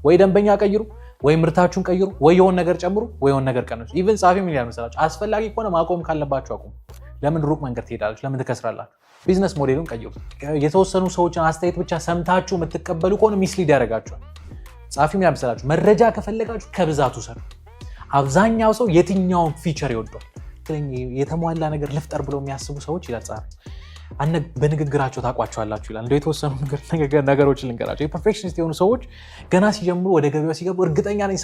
ወይ ደንበኛ ቀይሩ፣ ወይ ምርታችሁን ቀይሩ፣ ወይ የሆነ ነገር ጨምሩ፣ ወይ የሆነ ነገር ቀንሱ። ኢቭን ጻፊ ምን ይላል መሰላችሁ? አስፈላጊ ከሆነ ማቆም ካለባችሁ አቁሙ። ለምን ሩቅ መንገድ ትሄዳላችሁ? ለምን ትከስራላችሁ? ቢዝነስ ሞዴሉን ቀይሩ። የተወሰኑ ሰዎችን አስተያየት ብቻ ሰምታችሁ የምትቀበሉ ከሆነ ሚስሊድ ያደርጋችኋል። ጻፊ ምን ያመሰላችሁ? መረጃ ከፈለጋችሁ ከብዛቱ ሰሩ። አብዛኛው ሰው የትኛውን ፊቸር ይወደዋል? የተሟላ ነገር ልፍጠር ብለው የሚያስቡ ሰዎች ይላል ጻፊ በንግግራቸው ታውቋቸዋላችሁ ይላል። እንደው የተወሰኑ ነገሮችን ልንገራቸው። የፐርፌክሽኒስት የሆኑ ሰዎች ገና ሲጀምሩ ወደ ገበያው ሲገቡ እርግጠኛ ነኝ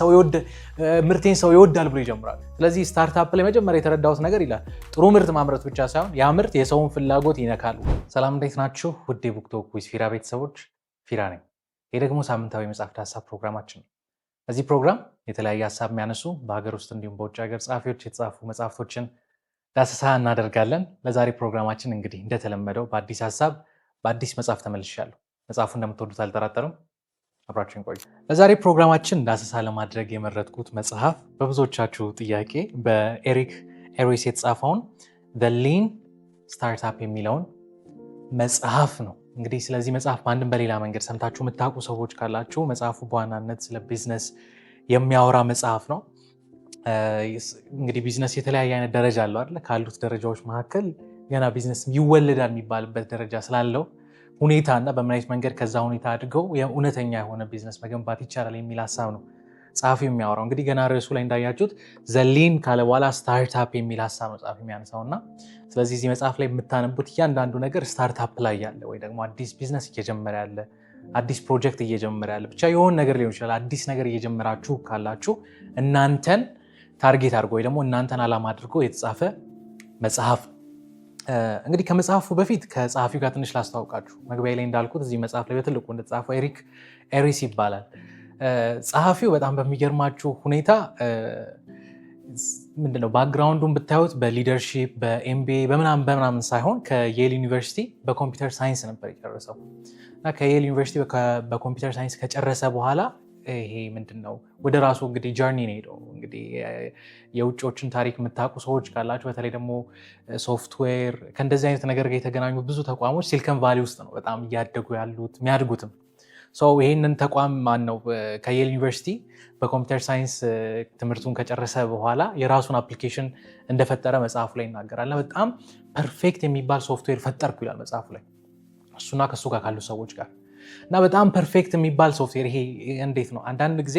ምርቴን ሰው ይወዳል ብሎ ይጀምራሉ። ስለዚህ ስታርታፕ ላይ መጀመሪያ የተረዳሁት ነገር ይላል ጥሩ ምርት ማምረት ብቻ ሳይሆን ያ ምርት የሰውን ፍላጎት ይነካል። ሰላም እንዴት ናችሁ? ውድ የቡክቶክ ዊዝ ፊራ ቤተሰቦች፣ ፊራ ነኝ። ይህ ደግሞ ሳምንታዊ መጽሐፍ ዳሰሳ ፕሮግራማችን ነው። በዚህ ፕሮግራም የተለያየ ሀሳብ የሚያነሱ በሀገር ውስጥ እንዲሁም በውጭ ሀገር ጸሐፊዎች የተጻፉ መጽሐፍቶችን ዳሰሳ እናደርጋለን። ለዛሬ ፕሮግራማችን እንግዲህ እንደተለመደው በአዲስ ሀሳብ በአዲስ መጽሐፍ ተመልሻለሁ። መጽሐፉ እንደምትወዱት አልጠራጠርም። አብራችሁን ቆዩ። ለዛሬ ፕሮግራማችን ዳሰሳ ለማድረግ የመረጥኩት መጽሐፍ በብዙዎቻችሁ ጥያቄ በኤሪክ ኤሪስ የተጻፈውን The Lean Startup የሚለውን መጽሐፍ ነው። እንግዲህ ስለዚህ መጽሐፍ በአንድም በሌላ መንገድ ሰምታችሁ የምታውቁ ሰዎች ካላችሁ መጽሐፉ በዋናነት ስለ ቢዝነስ የሚያወራ መጽሐፍ ነው። እንግዲህ ቢዝነስ የተለያየ አይነት ደረጃ አለው አይደል? ካሉት ደረጃዎች መካከል ገና ቢዝነስ ይወለዳል የሚባልበት ደረጃ ስላለው ሁኔታ እና በምን አይነት መንገድ ከዛ ሁኔታ አድገው እውነተኛ የሆነ ቢዝነስ መገንባት ይቻላል የሚል ሀሳብ ነው ጸሐፊው የሚያወራው። እንግዲህ ገና ርዕሱ ላይ እንዳያችሁት ዘሊን ካለ በኋላ ስታርታፕ የሚል ሀሳብ ነው ጸሐፊው የሚያነሳው እና ስለዚህ እዚህ መጽሐፍ ላይ የምታነቡት እያንዳንዱ ነገር ስታርታፕ ላይ ያለ ወይ ደግሞ አዲስ ቢዝነስ እየጀመረ ያለ አዲስ ፕሮጀክት እየጀመረ ያለ ብቻ የሆነ ነገር ሊሆን ይችላል። አዲስ ነገር እየጀመራችሁ ካላችሁ እናንተን ታርጌት አድርጎ ወይ ደግሞ እናንተን ዓላማ አድርጎ የተጻፈ መጽሐፍ። እንግዲህ ከመጽሐፉ በፊት ከጸሐፊው ጋር ትንሽ ላስተዋውቃችሁ። መግቢያ ላይ እንዳልኩት እዚህ መጽሐፍ ላይ በትልቁ እንደተጻፈው ኤሪክ ኤሪስ ይባላል ጸሐፊው። በጣም በሚገርማችሁ ሁኔታ ምንድነው ባክግራውንዱን ብታዩት በሊደርሺፕ በኤምቢኤ በምናምን ሳይሆን ከየል ዩኒቨርሲቲ በኮምፒውተር ሳይንስ ነበር የጨረሰው እና ከየል ዩኒቨርሲቲ በኮምፒውተር ሳይንስ ከጨረሰ በኋላ ይሄ ምንድነው ወደ ራሱ እንግዲህ ጀርኒ ነው ሄደው። እንግዲህ የውጭዎችን ታሪክ የምታውቁ ሰዎች ካላችሁ በተለይ ደግሞ ሶፍትዌር ከእንደዚህ አይነት ነገር ጋር የተገናኙ ብዙ ተቋሞች ሲሊከን ቫሊ ውስጥ ነው በጣም እያደጉ ያሉት የሚያድጉትም። ይህንን ተቋም ማነው ከየል ዩኒቨርሲቲ በኮምፒውተር ሳይንስ ትምህርቱን ከጨረሰ በኋላ የራሱን አፕሊኬሽን እንደፈጠረ መጽሐፉ ላይ ይናገራል። በጣም ፐርፌክት የሚባል ሶፍትዌር ፈጠርኩ ይላል መጽሐፉ ላይ እሱና ከሱ ጋር ካሉ ሰዎች ጋር እና በጣም ፐርፌክት የሚባል ሶፍትዌር። ይሄ እንዴት ነው? አንዳንድ ጊዜ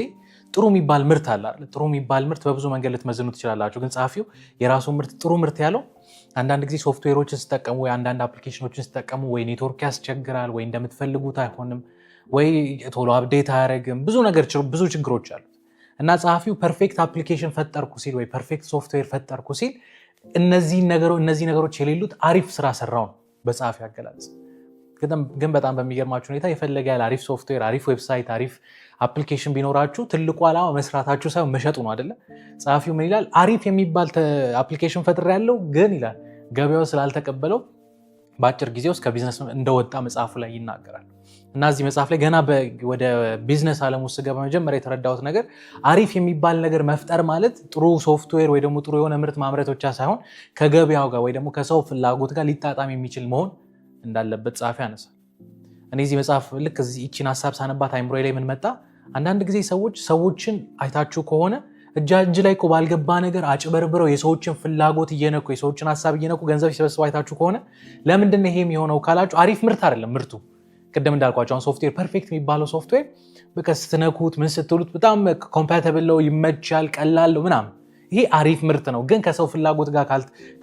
ጥሩ የሚባል ምርት አለ አይደል? ጥሩ የሚባል ምርት በብዙ መንገድ ልትመዝኑ ትችላላችሁ። ግን ጸሐፊው የራሱ ምርት ጥሩ ምርት ያለው አንዳንድ ጊዜ ሶፍትዌሮችን ስትጠቀሙ ወይ አንዳንድ አፕሊኬሽኖችን ስትጠቀሙ ወይ ኔትወርክ ያስቸግራል ወይ እንደምትፈልጉት አይሆንም ወይ ቶሎ አፕዴት አያደርግም። ብዙ ችግሮች አሉት እና ጸሐፊው ፐርፌክት አፕሊኬሽን ፈጠርኩ ሲል ወይ ፐርፌክት ሶፍትዌር ፈጠርኩ ሲል እነዚህ ነገሮች የሌሉት አሪፍ ስራ ሰራው ነው በጸሐፊው አገላለጽ። ግን በጣም በሚገርማችሁ ሁኔታ የፈለገ ያለ አሪፍ ሶፍትዌር፣ አሪፍ ዌብሳይት፣ አሪፍ አፕሊኬሽን ቢኖራችሁ ትልቁ ዓላማ መስራታችሁ ሳይሆን መሸጡ ነው አይደለ? ጸሐፊው ምን ይላል? አሪፍ የሚባል አፕሊኬሽን ፈጥሬ ያለው ግን ይላል ገበያው ስላልተቀበለው በአጭር ጊዜ ውስጥ ከቢዝነስ እንደወጣ መጽሐፉ ላይ ይናገራል። እና እዚህ መጽሐፍ ላይ ገና ወደ ቢዝነስ ዓለም ውስጥ ገባ መጀመሪያ የተረዳሁት ነገር አሪፍ የሚባል ነገር መፍጠር ማለት ጥሩ ሶፍትዌር ወይ ደግሞ ጥሩ የሆነ ምርት ማምረት ብቻ ሳይሆን ከገበያው ጋር ወይ ደግሞ ከሰው ፍላጎት ጋር ሊጣጣም የሚችል መሆን እንዳለበት ጸሐፊ ያነሳል። እኔ እዚህ መጽሐፍ ልክ ይህችን ሀሳብ ሳነባት አይምሮዬ ላይ ምን መጣ? አንዳንድ ጊዜ ሰዎችን አይታችሁ ከሆነ እጅ ላይ ባልገባ ነገር አጭበርብረው የሰዎችን ፍላጎት እየነኩ የሰዎችን ሀሳብ እየነኩ ገንዘብ ሲሰበስቡ አይታችሁ ከሆነ ለምንድን ነው ይሄ የሚሆነው ካላችሁ አሪፍ ምርት አይደለም ምርቱ። ቅድም እንዳልኳቸው አሁን ሶፍትዌር ፐርፌክት የሚባለው ሶፍትዌር በቃ ስትነኩት ምን ስትሉት በጣም ኮምፓቲብል ነው፣ ይመቻል፣ ቀላል ነው ምናምን። ይሄ አሪፍ ምርት ነው፣ ግን ከሰው ፍላጎት ጋር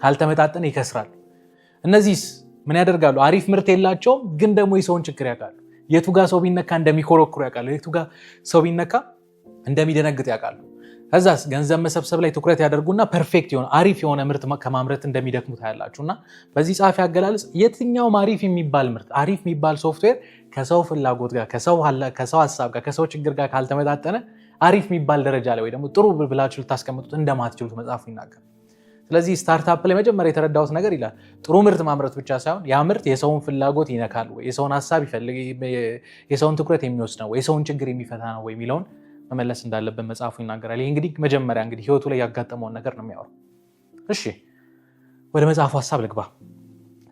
ካልተመጣጠነ ይከስራል። እነዚህስ ምን ያደርጋሉ? አሪፍ ምርት የላቸውም፣ ግን ደግሞ የሰውን ችግር ያውቃሉ። የቱ ጋር ሰው ቢነካ እንደሚኮረኩሩ ያውቃሉ። የቱ ጋር ሰው ቢነካ እንደሚደነግጥ ያውቃሉ። ከዛስ ገንዘብ መሰብሰብ ላይ ትኩረት ያደርጉና ፐርፌክት የሆነ አሪፍ የሆነ ምርት ከማምረት እንደሚደክሙ ታያላችሁና በዚህ ጸሐፊ አገላለጽ የትኛውም አሪፍ የሚባል ምርት አሪፍ የሚባል ሶፍትዌር ከሰው ፍላጎት ጋር ከሰው ሀሳብ ጋር ከሰው ችግር ጋር ካልተመጣጠነ አሪፍ የሚባል ደረጃ ላይ ወይ ደግሞ ጥሩ ብላችሁ ልታስቀምጡት እንደማትችሉት መጽሐፉ ይናገራል። ስለዚህ ስታርታፕ ላይ መጀመሪያ የተረዳሁት ነገር ይላል ጥሩ ምርት ማምረት ብቻ ሳይሆን ያ ምርት የሰውን ፍላጎት ይነካል ወይ የሰውን ሀሳብ ይፈልግ የሰውን ትኩረት የሚወስድ ነው ወይ የሰውን ችግር የሚፈታ ነው ወይ የሚለውን መመለስ እንዳለበት መጽሐፉ ይናገራል። ይህ እንግዲህ መጀመሪያ ህይወቱ ላይ ያጋጠመውን ነገር ነው የሚያወራው። እሺ ወደ መጽሐፉ ሀሳብ ልግባ።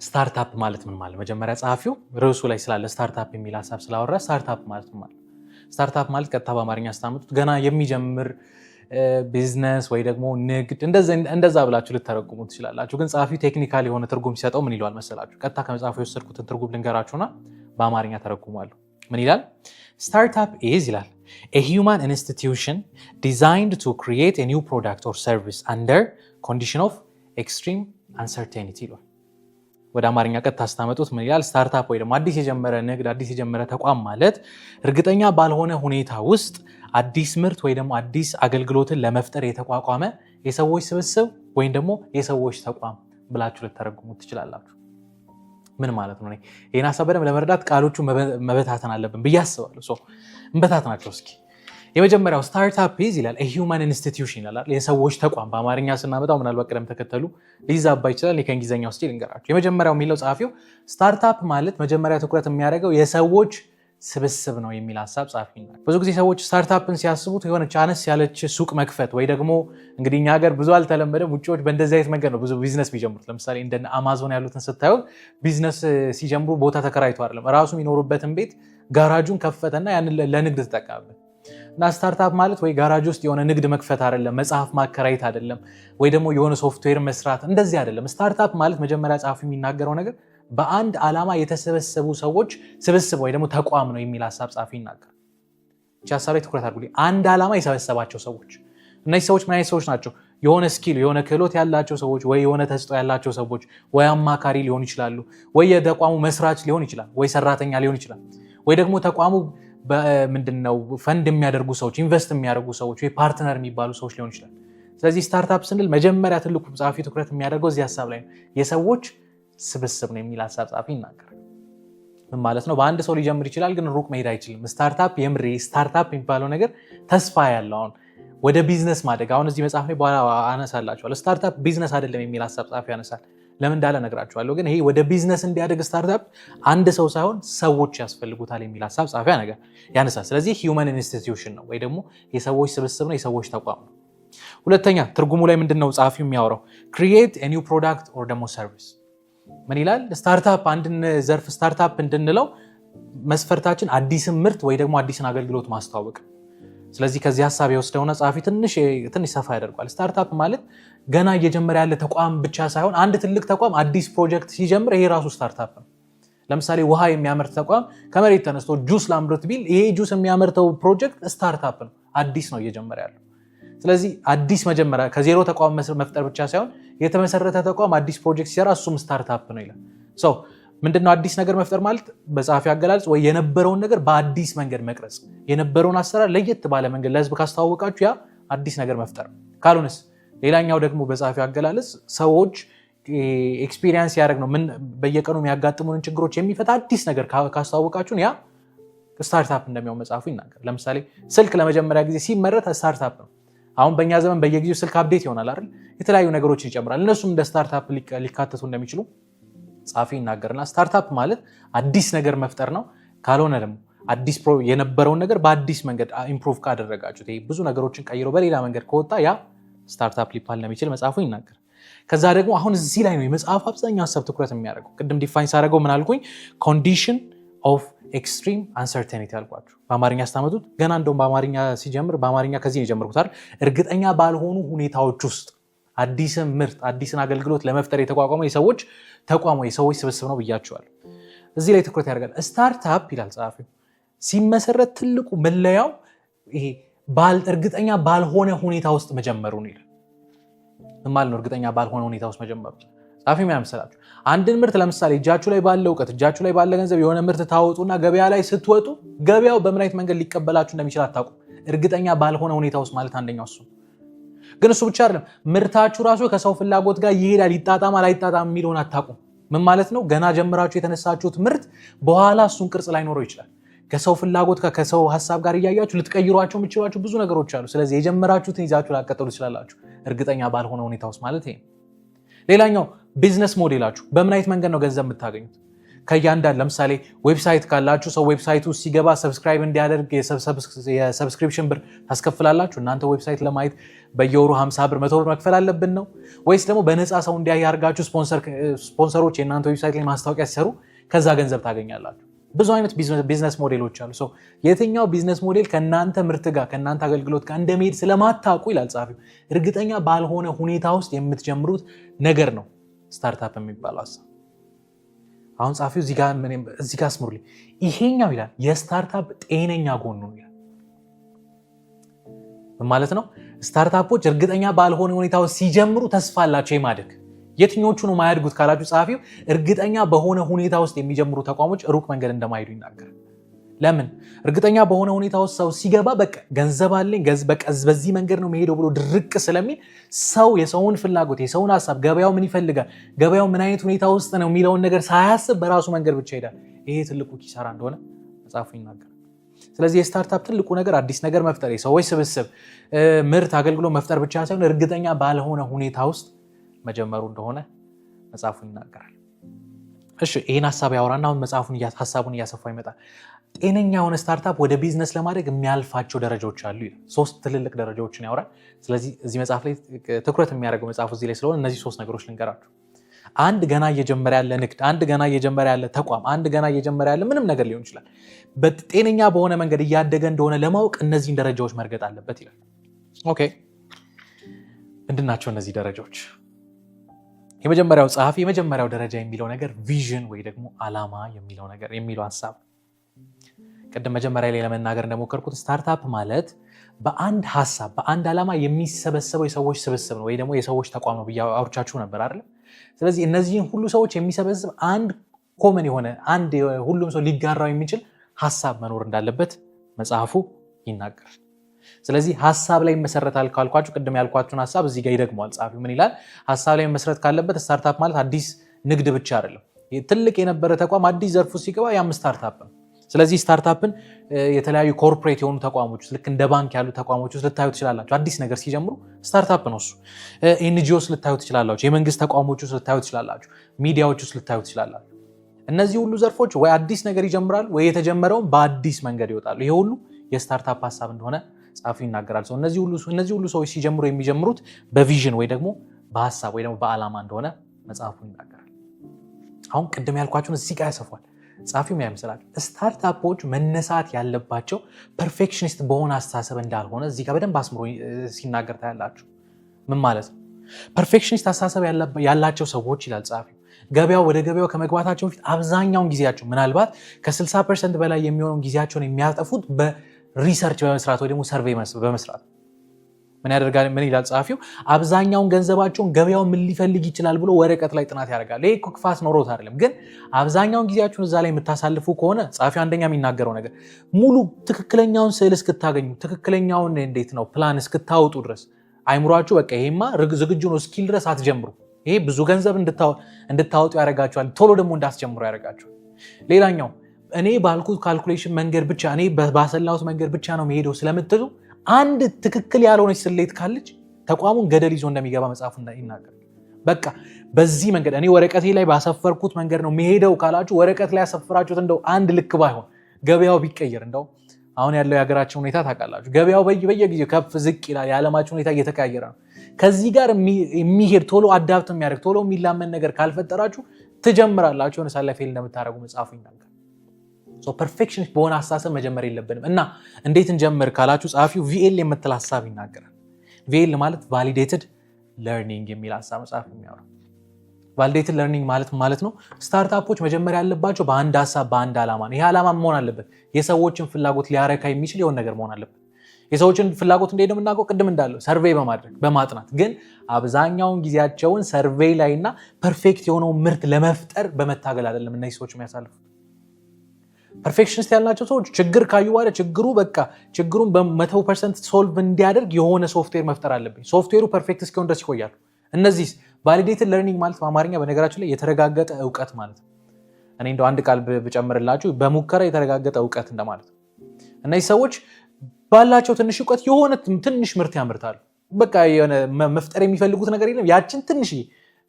ስታርታፕ ማለት ምን ማለት? መጀመሪያ ጸሐፊው ርዕሱ ላይ ስላለ ስታርታፕ የሚል ሀሳብ ስላወራ ስታርታፕ ማለት ምን ማለት? ስታርታፕ ማለት ቀጥታ በአማርኛ ስታመጡት ገና የሚጀምር ቢዝነስ ወይ ደግሞ ንግድ እንደዛ ብላችሁ ልተረጉሙ ትችላላችሁ። ግን ጸሐፊው ቴክኒካል የሆነ ትርጉም ሲሰጠው ምን ይለዋል መሰላችሁ? ቀጥታ ከመጽሐፉ የወሰድኩትን ትርጉም ልንገራችሁና በአማርኛ ተረጉማለሁ። ምን ይላል? ስታርታፕ ኢዝ ይላል a human institution designed to create a new product or service under condition of extreme uncertainty ይላል። ወደ አማርኛ ቀጥታ ስታመጡት ምን ይላል? ስታርታፕ ወይ ደግሞ አዲስ የጀመረ ንግድ፣ አዲስ የጀመረ ተቋም ማለት እርግጠኛ ባልሆነ ሁኔታ ውስጥ አዲስ ምርት ወይ ደግሞ አዲስ አገልግሎትን ለመፍጠር የተቋቋመ የሰዎች ስብስብ ወይም ደግሞ የሰዎች ተቋም ብላችሁ ልተረጉሙት ትችላላችሁ። ምን ማለት ነው? ይሄን ሐሳብ በደንብ ለመረዳት ቃሎቹ መበታተን አለብን ብዬ አስባለሁ። እንበታትናቸው እስኪ። የመጀመሪያው ስታርታፕ ኢዝ ይላል a human institution ይላል፣ የሰዎች ተቋም። በአማርኛ ስናመጣው ምናልባት ቅደም ተከተሉ ሊዛባ ይችላል። ከእንግሊዝኛው እስቲ ልንገራችሁ። የመጀመሪያው የሚለው ጸሐፊው ስታርታፕ ማለት መጀመሪያ ትኩረት የሚያደርገው የሰዎች ስብስብ ነው የሚል ሐሳብ ጸሐፊ ነው። ብዙ ጊዜ ሰዎች ስታርታፕን ሲያስቡት የሆነች አነስ ያለች ሱቅ መክፈት ወይ ደግሞ እንግዲህ እኛ ሀገር ብዙ አልተለመደም፣ ውጪዎች በእንደዚህ አይነት መንገድ ነው ብዙ ቢዝነስ የሚጀምሩት። ለምሳሌ እንደ አማዞን ያሉትን ስታዩ ቢዝነስ ሲጀምሩ ቦታ ተከራይቶ አይደለም፣ ራሱ የሚኖሩበትን ቤት ጋራጁን ከፈተና ያንን ለንግድ ተጠቀመበት። እና ስታርታፕ ማለት ወይ ጋራጅ ውስጥ የሆነ ንግድ መክፈት አይደለም፣ መጽሐፍ ማከራየት አይደለም፣ ወይ ደግሞ የሆነ ሶፍትዌር መስራት እንደዚህ አይደለም። ስታርታፕ ማለት መጀመሪያ ጸሐፊ የሚናገረው ነገር በአንድ ዓላማ የተሰበሰቡ ሰዎች ስብስብ ወይ ደግሞ ተቋም ነው የሚል ሐሳብ ጸሐፊ ይናገራል። እቺ ሐሳብ ላይ ትኩረት አድርጉልኝ። አንድ ዓላማ የሰበሰባቸው ሰዎች። እነዚህ ሰዎች ምን አይነት ሰዎች ናቸው? የሆነ ስኪል የሆነ ክህሎት ያላቸው ሰዎች፣ ወይ የሆነ ተሰጥኦ ያላቸው ሰዎች፣ ወይ አማካሪ ሊሆኑ ይችላሉ፣ ወይ የተቋሙ መስራች ሊሆን ይችላል፣ ወይ ሰራተኛ ሊሆን ይችላል፣ ወይ ደግሞ ተቋሙ ምንድነው ፈንድ የሚያደርጉ ሰዎች፣ ኢንቨስት የሚያደርጉ ሰዎች፣ ወይ ፓርትነር የሚባሉ ሰዎች ሊሆን ይችላል። ስለዚህ ስታርታፕ ስንል መጀመሪያ ትልቁ ጸሐፊ ትኩረት የሚያደርገው እዚህ ሐሳብ ላይ ነው። የሰዎች ስብስብ ነው የሚል ሐሳብ ጸሐፊ ይናገራል። ምን ማለት ነው? በአንድ ሰው ሊጀምር ይችላል፣ ግን ሩቅ መሄድ አይችልም። ስታርታፕ የምሬ ስታርታፕ የሚባለው ነገር ተስፋ ያለው አሁን ወደ ቢዝነስ ማደግ፣ አሁን እዚህ መጽሐፍ ላይ በኋላ አነሳላችኋለሁ። ስታርታፕ ቢዝነስ አይደለም የሚል ሐሳብ ጸሐፊ ያነሳል። ለምን እንዳለ ነግራችኋለሁ። ግን ይሄ ወደ ቢዝነስ እንዲያደግ ስታርታፕ አንድ ሰው ሳይሆን ሰዎች ያስፈልጉታል የሚል ሐሳብ ጸሐፊ ያነሳል። ስለዚህ ሂውመን ኢንስቲትዩሽን ነው ወይ ደግሞ የሰዎች ስብስብ ነው፣ የሰዎች ተቋም ነው። ሁለተኛ ትርጉሙ ላይ ምንድነው ጸሐፊው የሚያወራው? ክሪኤት ኤ ኒው ፕሮዳክት ኦር ደግሞ ሰርቪስ። ምን ይላል? ስታርታፕ አንድን ዘርፍ ስታርታፕ እንድንለው መስፈርታችን አዲስን ምርት ወይ ደግሞ አዲስን አገልግሎት ማስተዋወቅ። ስለዚህ ከዚህ ሐሳብ የወስደውና ጸሐፊ ትንሽ ሰፋ ያደርጓል። ስታርታፕ ማለት ገና እየጀመረ ያለ ተቋም ብቻ ሳይሆን አንድ ትልቅ ተቋም አዲስ ፕሮጀክት ሲጀምር ይሄ ራሱ ስታርታፕ ነው። ለምሳሌ ውሃ የሚያመርት ተቋም ከመሬት ተነስቶ ጁስ ላምርት ቢል ይሄ ጁስ የሚያመርተው ፕሮጀክት ስታርታፕ ነው፣ አዲስ ነው እየጀመረ ያለው። ስለዚህ አዲስ መጀመሪያ ከዜሮ ተቋም መፍጠር ብቻ ሳይሆን የተመሰረተ ተቋም አዲስ ፕሮጀክት ሲሰራ እሱም ስታርታፕ ነው ይላል። ምንድነው አዲስ ነገር መፍጠር ማለት? በጸሐፊ አገላለጽ ወይ የነበረውን ነገር በአዲስ መንገድ መቅረጽ፣ የነበረውን አሰራር ለየት ባለ መንገድ ለህዝብ ካስተዋወቃችሁ ያ አዲስ ነገር መፍጠር። ካልሆነስ ሌላኛው ደግሞ በጸሐፊ አገላለጽ ሰዎች ኤክስፒሪየንስ ያደረግ ነው ምን በየቀኑ የሚያጋጥሙንን ችግሮች የሚፈታ አዲስ ነገር ካስተዋወቃችሁን ያ ስታርታፕ እንደሚሆን መጽሐፉ ይናገራል። ለምሳሌ ስልክ ለመጀመሪያ ጊዜ ሲመረት ስታርታፕ ነው። አሁን በእኛ ዘመን በየጊዜው ስልክ አፕዴት ይሆናል አይደል? የተለያዩ ነገሮችን ይጨምራል። እነሱም እንደ ስታርታፕ ሊካተቱ እንደሚችሉ ጸሐፊ ይናገርና ስታርታፕ ማለት አዲስ ነገር መፍጠር ነው። ካልሆነ ደግሞ አዲስ የነበረውን ነገር በአዲስ መንገድ ኢምፕሩቭ ካደረጋችሁት ብዙ ነገሮችን ቀይሮ በሌላ መንገድ ከወጣ ያ ስታርታፕ ሊባል እንደሚችል መጽሐፉ ይናገራል። ከዛ ደግሞ አሁን እዚህ ላይ ነው የመጽሐፍ አብዛኛው ሀሳብ ትኩረት የሚያደርገው። ቅድም ዲፋይን ሳደርገው ምን አልኩኝ? ኮንዲሽን ኦፍ ኤክስትሪም አንሰርቴኒቲ አልኳችሁ። በአማርኛ ስታመጡት ገና እንደውም በአማርኛ ሲጀምር በአማርኛ ከዚህ ነው የጀመርኩት አይደል? እርግጠኛ ባልሆኑ ሁኔታዎች ውስጥ አዲስን ምርት አዲስን አገልግሎት ለመፍጠር የተቋቋመው የሰዎች ተቋም ወይ የሰዎች ስብስብ ነው ብያቸዋል። እዚህ ላይ ትኩረት ያደርጋል። ስታርታፕ ይላል ጸሐፊው ሲመሰረት ትልቁ መለያው ይሄ እርግጠኛ ባልሆነ ሁኔታ ውስጥ መጀመሩ ነው ይላል። ምን ማለት ነው እርግጠኛ ባልሆነ ሁኔታ ውስጥ መጀመሩ? ጸሐፊው ምን ያመሰላችሁ? አንድን ምርት ለምሳሌ እጃችሁ ላይ ባለ እውቀት እጃችሁ ላይ ባለ ገንዘብ የሆነ ምርት ታወጡና ገበያ ላይ ስትወጡ ገበያው በምን አይነት መንገድ ሊቀበላችሁ እንደሚችል አታውቁም። እርግጠኛ ባልሆነ ሁኔታ ውስጥ ማለት አንደኛው እሱ። ግን እሱ ብቻ አይደለም፣ ምርታችሁ ራሱ ከሰው ፍላጎት ጋር ይሄዳል፣ ይጣጣማል አይጣጣም የሚለውን አታውቁም። ምን ማለት ነው? ገና ጀምራችሁ የተነሳችሁት ምርት በኋላ እሱን ቅርጽ ላይኖረው ይችላል። ከሰው ፍላጎት ጋር ከሰው ሀሳብ ጋር እያያችሁ ልትቀይሯቸው የምትችሏቸው ብዙ ነገሮች አሉ። ስለዚህ የጀመራችሁትን ይዛችሁ ላቀጥሉ ትችላላችሁ። እርግጠኛ ባልሆነ ሁኔታ ውስጥ ማለት ይሄ። ሌላኛው ቢዝነስ ሞዴላችሁ በምን አይነት መንገድ ነው ገንዘብ የምታገኙት? ከእያንዳንድ ለምሳሌ ዌብሳይት ካላችሁ ሰው ዌብሳይቱ ሲገባ ሰብስክራይብ እንዲያደርግ የሰብስክሪፕሽን ብር ታስከፍላላችሁ። እናንተ ዌብሳይት ለማየት በየወሩ 50 ብር 100 ብር መክፈል አለብን ነው ወይስ ደግሞ በነፃ ሰው እንዲያይ አድርጋችሁ ስፖንሰሮች የእናንተ ዌብሳይት ላይ ማስታወቂያ ሲሰሩ ከዛ ገንዘብ ታገኛላችሁ? ብዙ አይነት ቢዝነስ ሞዴሎች አሉ። የትኛው ቢዝነስ ሞዴል ከእናንተ ምርት ጋር ከእናንተ አገልግሎት ጋር እንደሚሄድ ስለማታውቁ ይላል ጸሐፊው፣ እርግጠኛ ባልሆነ ሁኔታ ውስጥ የምትጀምሩት ነገር ነው ስታርታፕ የሚባለው ሀሳብ። አሁን ጸሐፊው እዚህ ጋር አስምሩልኝ። ይሄኛው ይላል የስታርታፕ ጤነኛ ጎኑ ይላል። ማለት ነው ስታርታፖች እርግጠኛ ባልሆነ ሁኔታ ውስጥ ሲጀምሩ ተስፋ አላቸው የማደግ። የትኞቹ ነው ማያድጉት ካላችሁ ጸሐፊው እርግጠኛ በሆነ ሁኔታ ውስጥ የሚጀምሩ ተቋሞች ሩቅ መንገድ እንደማይሄዱ ይናገራል። ለምን? እርግጠኛ በሆነ ሁኔታ ውስጥ ሰው ሲገባ በቃ ገንዘብ አለኝ በቃ በዚህ መንገድ ነው መሄደው ብሎ ድርቅ ስለሚል ሰው የሰውን ፍላጎት የሰውን ሀሳብ ገበያው ምን ይፈልጋል ገበያው ምን አይነት ሁኔታ ውስጥ ነው የሚለውን ነገር ሳያስብ በራሱ መንገድ ብቻ ይሄዳል። ይሄ ትልቁ ኪሳራ እንደሆነ መጽሐፉ ይናገራል። ስለዚህ የስታርታፕ ትልቁ ነገር አዲስ ነገር መፍጠር፣ የሰዎች ስብስብ፣ ምርት፣ አገልግሎት መፍጠር ብቻ ሳይሆን እርግጠኛ ባልሆነ ሁኔታ ውስጥ መጀመሩ እንደሆነ መጽሐፉ ይናገራል። እሺ ይህን ሀሳብ ያወራና አሁን መጽሐፉን ሀሳቡን እያሰፋ ይመጣል። ጤነኛ የሆነ ስታርታፕ ወደ ቢዝነስ ለማድረግ የሚያልፋቸው ደረጃዎች አሉ ይላል። 3 ትልልቅ ደረጃዎችን ያወራል። ስለዚህ እዚህ መጽሐፍ ላይ ትኩረት የሚያደርገው መጽሐፉ እዚህ ላይ ስለሆነ እነዚህ 3 ነገሮች ልንገራችሁ። አንድ ገና እየጀመረ ያለ ንግድ፣ አንድ ገና እየጀመረ ያለ ተቋም፣ አንድ ገና እየጀመረ ያለ ምንም ነገር ሊሆን ይችላል በጤነኛ በሆነ መንገድ እያደገ እንደሆነ ለማወቅ እነዚህን ደረጃዎች መርገጥ አለበት ይላል። ኦኬ ምንድን ናቸው እነዚህ ደረጃዎች? የመጀመሪያው ጸሐፊ የመጀመሪያው ደረጃ የሚለው ነገር ቪዥን ወይ ደግሞ ዓላማ የሚለው ነገር የሚለው ሀሳብ ቅድም መጀመሪያ ላይ ለመናገር እንደሞከርኩት ስታርታፕ ማለት በአንድ ሀሳብ በአንድ ዓላማ የሚሰበሰበው የሰዎች ስብስብ ነው ወይ ደግሞ የሰዎች ተቋም ነው ብዬ አውርቻችሁ ነበር አይደል? ስለዚህ እነዚህን ሁሉ ሰዎች የሚሰበስብ አንድ ኮመን የሆነ አንድ ሁሉም ሰው ሊጋራው የሚችል ሀሳብ መኖር እንዳለበት መጽሐፉ ይናገራል። ስለዚህ ሀሳብ ላይ መሰረታል ካልኳችሁ ቅድም ያልኳችሁን ሀሳብ እዚህ ጋር ይደግመዋል ጸሐፊው። ምን ይላል? ሀሳብ ላይ መሰረት ካለበት ስታርታፕ ማለት አዲስ ንግድ ብቻ አይደለም። ትልቅ የነበረ ተቋም አዲስ ዘርፉ ሲገባ ያም ስታርታፕ ነው። ስለዚህ ስታርታፕን የተለያዩ ኮርፖሬት የሆኑ ተቋሞች ልክ እንደ ባንክ ያሉ ተቋሞች ውስጥ ልታዩ ትችላላችሁ። አዲስ ነገር ሲጀምሩ ስታርታፕ ነው እሱ። ኤንጂኦስ ልታዩ ትችላላችሁ። የመንግስት ተቋሞች ውስጥ ልታዩ ትችላላችሁ። ሚዲያዎች ውስጥ ልታዩ ትችላላችሁ። እነዚህ ሁሉ ዘርፎች ወይ አዲስ ነገር ይጀምራሉ ወይ የተጀመረውን በአዲስ መንገድ ይወጣሉ። ይሄ ሁሉ የስታርታፕ ሀሳብ እንደሆነ ጸሐፊው ይናገራል። እነዚህ ሁሉ ሰዎች ሲጀምሩ የሚጀምሩት በቪዥን ወይ ደግሞ በሀሳብ ወይ ደግሞ በዓላማ እንደሆነ መጽሐፉ ይናገራል። አሁን ቅድም ያልኳችሁን እዚህ ጋር ያሰፏል ጸሐፊው። ምን ያመስላል? ስታርታፖች መነሳት ያለባቸው ፐርፌክሽኒስት በሆነ አስተሳሰብ እንዳልሆነ እዚህ ጋር በደንብ አስምሮ ሲናገር ታያላችሁ። ምን ማለት ነው? ፐርፌክሽኒስት አስተሳሰብ ያላቸው ሰዎች ይላል ጸሐፊው ወደ ገበያው ከመግባታቸው በፊት አብዛኛውን ጊዜያቸው ምናልባት ከ60% በላይ የሚሆነውን ጊዜያቸውን የሚያጠፉት በሪሰርች በመስራት ወይ ደግሞ ሰርቬይ በመስራት ምን ያደርጋል? ምን ይላል ጸሐፊው? አብዛኛውን ገንዘባቸውን ገበያው ምን ሊፈልግ ይችላል ብሎ ወረቀት ላይ ጥናት ያደርጋል። ይሄ ክፋት ኖሮት አይደለም፣ ግን አብዛኛውን ጊዜያችሁን እዛ ላይ የምታሳልፉ ከሆነ ጸሐፊው አንደኛ የሚናገረው ነገር ሙሉ ትክክለኛውን ስዕል እስክታገኙ ትክክለኛውን እንዴት ነው ፕላን እስክታወጡ ድረስ አይምሯችሁ በቃ ይሄማ ዝግጁ ነው እስኪል ድረስ አትጀምሩ። ይሄ ብዙ ገንዘብ እንድታወጡ ያደርጋችኋል፣ ቶሎ ደግሞ እንዳትጀምሩ ያደርጋችኋል። ሌላኛው እኔ ባልኩት ካልኩሌሽን መንገድ ብቻ እኔ ባሰላሁት መንገድ ብቻ ነው የሚሄደው ስለምትሉ አንድ ትክክል ያልሆነች ስሌት ካለች ተቋሙን ገደል ይዞ እንደሚገባ መጽሐፉ ይናገራል። በቃ በዚህ መንገድ እኔ ወረቀቴ ላይ ባሰፈርኩት መንገድ ነው የሚሄደው ካላችሁ ወረቀት ላይ ያሰፈራችሁት እንደው አንድ ልክ ባይሆን ገበያው ቢቀየር እንደው አሁን ያለው የሀገራችን ሁኔታ ታውቃላችሁ። ገበያው በየጊዜው ከፍ ዝቅ ይላል። የዓለማችን ሁኔታ እየተቀያየረ ነው። ከዚህ ጋር የሚሄድ ቶሎ አዳፕት የሚያደርግ ቶሎ የሚላመን ነገር ካልፈጠራችሁ ትጀምራላችሁ የሆነ ሳለ ፌል እንደምታደርጉ መጽሐፉ ይናገራል። ፐርፌክሽን በሆነ አስተሳሰብ መጀመር የለብንም እና እንዴት እንጀምር ካላችሁ ጸሐፊው ቪኤል የምትል ሀሳብ ይናገራል። ቪኤል ማለት ቫሊዴትድ ለርኒንግ የሚል ሀሳብ መጽሐፍ የሚያወራ ቫሊዴትድ ለርኒንግ ማለት ነው። ስታርታፖች መጀመሪያ ያለባቸው በአንድ ሀሳብ በአንድ ዓላማ ነው። ይሄ ዓላማ መሆን አለበት የሰዎችን ፍላጎት ሊያረካ የሚችል የሆነ ነገር መሆን አለበት። የሰዎችን ፍላጎት እንዴት ነው የምናውቀው? ቅድም እንዳለው ሰርቬይ በማድረግ በማጥናት ግን አብዛኛውን ጊዜያቸውን ሰርቬይ ላይ እና ፐርፌክት የሆነውን ምርት ለመፍጠር በመታገል አይደለም እነዚህ ሰዎች የሚያሳልፉት። ፐርፌክሽኒስት ያልናቸው ሰዎች ችግር ካዩ በኋላ ችግሩን በ100% ሶልቭ እንዲያደርግ የሆነ ሶፍትዌር መፍጠር አለብኝ። ሶፍትዌሩ ፐርፌክት እስኪሆን ድረስ ይቆያሉ። እነዚህ ቫሊዴትድ ለርኒንግ ማለት በአማርኛ በነገራችን ላይ የተረጋገጠ እውቀት ማለት ነው። እኔ እንደው አንድ ቃል ብጨምርላችሁ በሙከራ የተረጋገጠ እውቀት እንደማለት ነው። እነዚህ ሰዎች ባላቸው ትንሽ እውቀት የሆነ ትንሽ ምርት ያመርታሉ። በቃ የሆነ መፍጠር የሚፈልጉት ነገር የለም። ያችን ትንሽ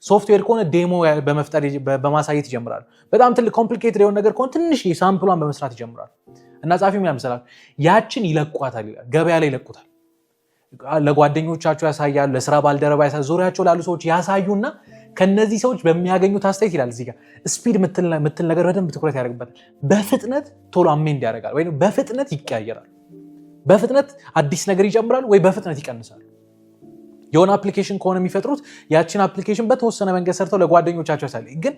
ሶፍትዌር ከሆነ ዴሞ በመፍጠር በማሳየት ይጀምራሉ። በጣም ትልቅ ኮምፕሊኬትድ የሆነ ነገር ከሆነ ትንሽ ሳምፕሏን በመስራት ይጀምራሉ። እና ጻፊ ምን ያመሰላል? ያችን ይለቋታል፣ ገበያ ላይ ይለቁታል። ለጓደኞቻቸው ያሳያሉ፣ ለስራ ባልደረባ ያሳያሉ፣ ዙሪያቸው ላሉ ሰዎች ያሳዩና ከነዚህ ሰዎች በሚያገኙት አስተያየት ይላል እዚህ ጋር ስፒድ ምትል ነገር በደንብ ትኩረት ያደርግበታል። በፍጥነት ቶሎ አሜንድ ያደርጋል ወይ በፍጥነት ይቀያየራል። በፍጥነት አዲስ ነገር ይጨምራል ወይ በፍጥነት ይቀንሳል። የሆነ አፕሊኬሽን ከሆነ የሚፈጥሩት ያችን አፕሊኬሽን በተወሰነ መንገድ ሰርተው ለጓደኞቻቸው ያሳል። ግን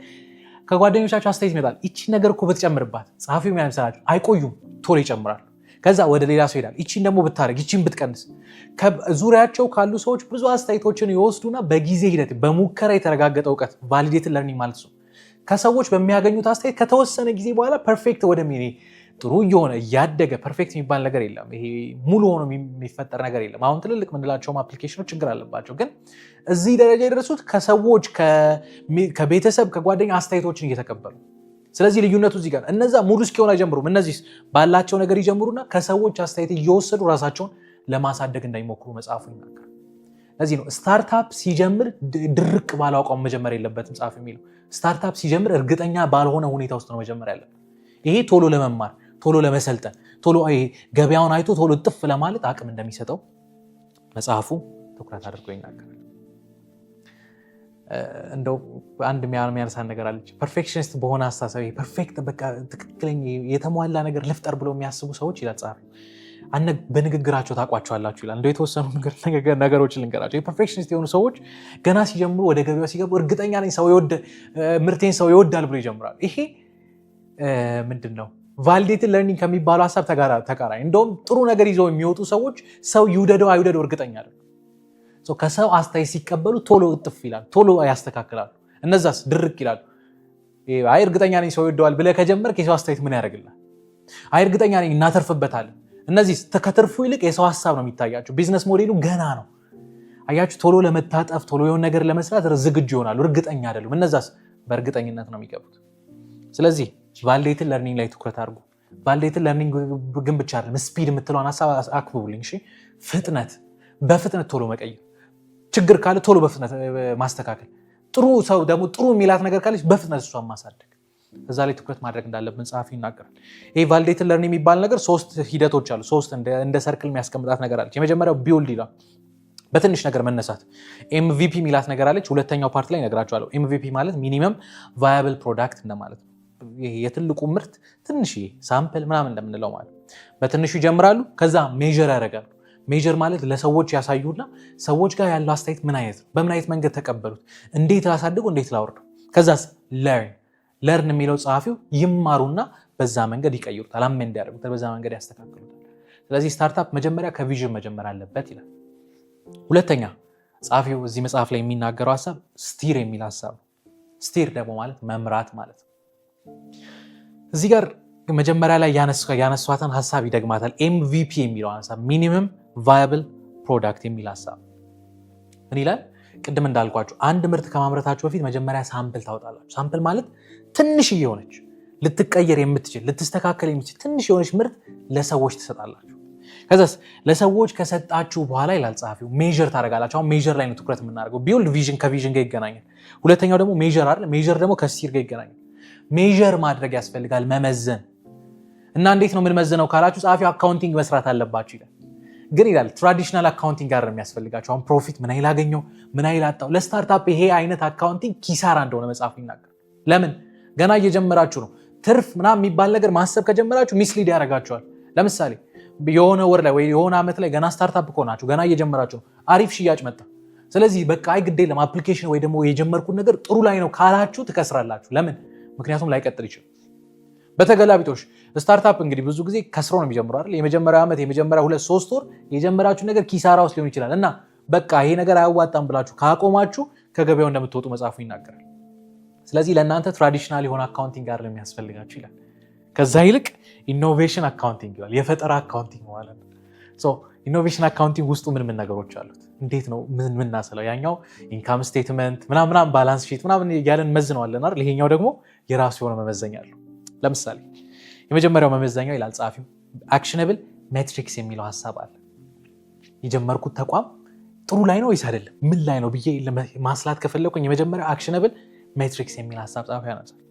ከጓደኞቻቸው አስተያየት ይመጣል። እቺ ነገር እኮ ብትጨምርባት ጸሐፊው ምን ያምሰላችሁ አይቆዩም፣ ቶሎ ይጨምራል። ከዛ ወደ ሌላ ሰው ይሄዳል። እቺን ደግሞ ብታረግ እቺን ብትቀንስ ዙሪያቸው ካሉ ሰዎች ብዙ አስተያየቶችን ይወስዱና በጊዜ ሂደት በሙከራ የተረጋገጠ እውቀት ቫሊዴትድ ለርኒንግ ማለት ነው። ከሰዎች በሚያገኙት አስተያየት ከተወሰነ ጊዜ በኋላ ፐርፌክት ወደሚኔ ጥሩ እየሆነ እያደገ ፐርፌክት የሚባል ነገር የለም። ይሄ ሙሉ ሆኖ የሚፈጠር ነገር የለም። አሁን ትልልቅ ምንላቸውም አፕሊኬሽኖች ችግር አለባቸው። ግን እዚህ ደረጃ የደረሱት ከሰዎች ከቤተሰብ ከጓደኛ አስተያየቶችን እየተቀበሉ። ስለዚህ ልዩነቱ እዚህ ጋር እነዛ ሙሉ እስኪሆን አይጀምሩም። እነዚህ ባላቸው ነገር ይጀምሩና ከሰዎች አስተያየት እየወሰዱ ራሳቸውን ለማሳደግ እንዳይሞክሩ መጽሐፉ ይናገራል። ለዚህ ነው ስታርታፕ ሲጀምር ድርቅ ባለ አቋም መጀመር የለበትም ጸሐፊው የሚለው። ስታርታፕ ሲጀምር እርግጠኛ ባልሆነ ሁኔታ ውስጥ ነው መጀመር ያለበት። ይሄ ቶሎ ለመማር ቶሎ ለመሰልጠን ቶሎ ገበያውን አይቶ ቶሎ ጥፍ ለማለት አቅም እንደሚሰጠው መጽሐፉ ትኩረት አድርጎ ይናገራል። እንደው አንድ የሚያነሳን ነገር አለች። ፐርፌክሽኒስት በሆነ አስተሳሰብ ፐርፌክት በቃ ትክክለኛ የተሟላ ነገር ልፍጠር ብለው የሚያስቡ ሰዎች ይላል ጸሐፊው በንግግራቸው ታውቋቸዋላችሁ ይላል። እንደው የተወሰኑ ነገሮችን ልንገራቸው። የፐርፌክሽኒስት የሆኑ ሰዎች ገና ሲጀምሩ ወደ ገበያው ሲገቡ እርግጠኛ ነኝ ምርቴን ሰው ይወዳል ብሎ ይጀምራሉ። ይሄ ምንድን ነው? ቫሊዴትድ ለርኒንግ ከሚባለው ሀሳብ ተቃራኒ። እንደውም ጥሩ ነገር ይዘው የሚወጡ ሰዎች ሰው ይውደደው አይውደደው እርግጠኛ አይደለም። ከሰው አስተያየት ሲቀበሉ ቶሎ እጥፍ ይላል፣ ቶሎ ያስተካክላሉ። እነዛስ ድርቅ ይላሉ። አይ እርግጠኛ ነኝ ሰው ይወደዋል ብለህ ከጀመርክ የሰው አስተያየት ምን ያደርግልሃል? አይ እርግጠኛ ነኝ እናተርፍበታለን። እነዚህ ከትርፉ ይልቅ የሰው ሀሳብ ነው የሚታያቸው። ቢዝነስ ሞዴሉ ገና ነው። አያችሁ፣ ቶሎ ለመታጠፍ ቶሎ የሆነ ነገር ለመስራት ዝግጁ ይሆናሉ፣ እርግጠኛ አይደሉም። እነዛስ በእርግጠኝነት ነው የሚገቡት። ስለዚህ ቫሊዴትድ ለርኒንግ ላይ ትኩረት አድርጉ። ቫሊዴትድ ለርኒንግ ግን ብቻ አይደለም፣ ስፒድ የምትለውን ሀሳብ አክብቡልኝ። እሺ፣ ፍጥነት፣ በፍጥነት ቶሎ መቀየር፣ ችግር ካለ ቶሎ በፍጥነት ማስተካከል፣ ጥሩ ሰው ደግሞ ጥሩ የሚላት ነገር ካለች በፍጥነት እሷን ማሳደግ፣ እዛ ላይ ትኩረት ማድረግ እንዳለብን ጸሐፊ ይናገራል። ይሄ ቫሊዴትድ ለርኒንግ የሚባል ነገር 3 ሂደቶች አሉ። 3 እንደ ሰርክል የሚያስቀምጣት ነገር አለች። የመጀመሪያው ቢውልድ ይላል፣ በትንሽ ነገር መነሳት። ኤምቪፒ የሚላት ነገር አለች። ሁለተኛው ፓርት ላይ እነግራችኋለሁ። ኤምቪፒ ማለት ሚኒመም ቫያብል ፕሮዳክት እንደማለት ነው። የትልቁ ምርት ትንሽ ሳምፕል ምናምን እንደምንለው ማለት በትንሹ ይጀምራሉ። ከዛ ሜጀር ያደርጋሉ። ሜጀር ማለት ለሰዎች ያሳዩና ሰዎች ጋር ያለው አስተያየት ምን አይነት ነው፣ በምን አይነት መንገድ ተቀበሉት፣ እንዴት ላሳድጉ፣ እንዴት ላወርዱ። ከዛስ ለርን የሚለው ጸሐፊው ይማሩና በዛ መንገድ ይቀይሩታል፣ አሜንድ ያደርጉታል፣ በዛ መንገድ ያስተካክሉታል። ስለዚህ ስታርታፕ መጀመሪያ ከቪዥን መጀመር አለበት ይላል። ሁለተኛ ጸሐፊው እዚህ መጽሐፍ ላይ የሚናገረው ሀሳብ ስቲር የሚል ሀሳብ። ስቲር ደግሞ ማለት መምራት ማለት ነው። እዚህ ጋር መጀመሪያ ላይ ያነሷትን ሀሳብ ይደግማታል። ኤምቪፒ የሚለው ሀሳብ ሚኒመም ቫያብል ፕሮዳክት የሚል ሀሳብ ምን ይላል? ቅድም እንዳልኳችሁ አንድ ምርት ከማምረታችሁ በፊት መጀመሪያ ሳምፕል ታወጣላችሁ። ሳምፕል ማለት ትንሽ የሆነች ልትቀየር የምትችል ልትስተካከል የምትችል ትንሽ የሆነች ምርት ለሰዎች ትሰጣላችሁ። ከዛስ ለሰዎች ከሰጣችሁ በኋላ ይላል ጸሐፊው ሜጀር ታደርጋላችሁ። አሁን ሜጀር ላይ ነው ትኩረት የምናደርገው። ቢውልድ ቪዥን ከቪዥን ጋር ይገናኛል። ሁለተኛው ደግሞ ሜጀር አይደል? ሜጀር ደግሞ ከስቲር ጋር ይገናኛል። ሜጀር ማድረግ ያስፈልጋል፣ መመዘን። እና እንዴት ነው የምንመዝነው ካላችሁ ጸሐፊው አካውንቲንግ መስራት አለባችሁ ይላል። ግን ይላል ትራዲሽናል አካውንቲንግ ጋር የሚያስፈልጋቸው አሁን ፕሮፊት ምን ያህል አገኘው ምን ያህል አጣው። ለስታርታፕ ይሄ አይነት አካውንቲንግ ኪሳራ እንደሆነ መጽሐፉ ይናገራል። ለምን? ገና እየጀመራችሁ ነው። ትርፍ ምናምን የሚባል ነገር ማሰብ ከጀመራችሁ ሚስሊድ ያደርጋችኋል። ለምሳሌ የሆነ ወር ላይ ወይ የሆነ ዓመት ላይ ገና ስታርታፕ ከሆናችሁ ገና እየጀመራችሁ ነው፣ አሪፍ ሽያጭ መጣ። ስለዚህ በቃ አይ ግድ የለም አፕሊኬሽን ወይ ደግሞ የጀመርኩት ነገር ጥሩ ላይ ነው ካላችሁ ትከስራላችሁ። ለምን? ምክንያቱም ላይቀጥል ይችላል። በተገላቢጦሽ ስታርታፕ እንግዲህ ብዙ ጊዜ ከስሮ ነው የሚጀምረው አይደል? የመጀመሪያ ዓመት የመጀመሪያ 2-3 ወር የጀመራችሁ ነገር ኪሳራ ውስጥ ሊሆን ይችላል እና በቃ ይሄ ነገር አያዋጣም ብላችሁ ካቆማችሁ ከገበያው እንደምትወጡ መጽሐፉ ይናገራል። ስለዚህ ለእናንተ ትራዲሽናል የሆነ አካውንቲንግ ጋር ለሚያስፈልጋችሁ ይላል። ከዛ ይልቅ ኢኖቬሽን አካውንቲንግ ይላል፣ የፈጠራ አካውንቲንግ ማለት ነው። ኢኖቬሽን አካውንቲንግ ውስጡ ምን ነገሮች አሉት? እንዴት ነው ምናስለው? ያኛው ኢንካም ስቴትመንት ምናምን ባላንስ ሺት ምናምን እያለን መዝነዋለን አይደል? ይሄኛው ደግሞ የራሱ የሆነ መመዘኛ አለው። ለምሳሌ የመጀመሪያው መመዘኛው ይላል ጸሐፊው አክሽነብል ሜትሪክስ የሚለው ሀሳብ አለ። የጀመርኩት ተቋም ጥሩ ላይ ነው ወይስ አይደለም፣ ምን ላይ ነው ብዬ ማስላት ከፈለኩኝ የመጀመሪያው አክሽነብል ሜትሪክስ የሚል ሀሳብ ጸሐፊው ያነሳል።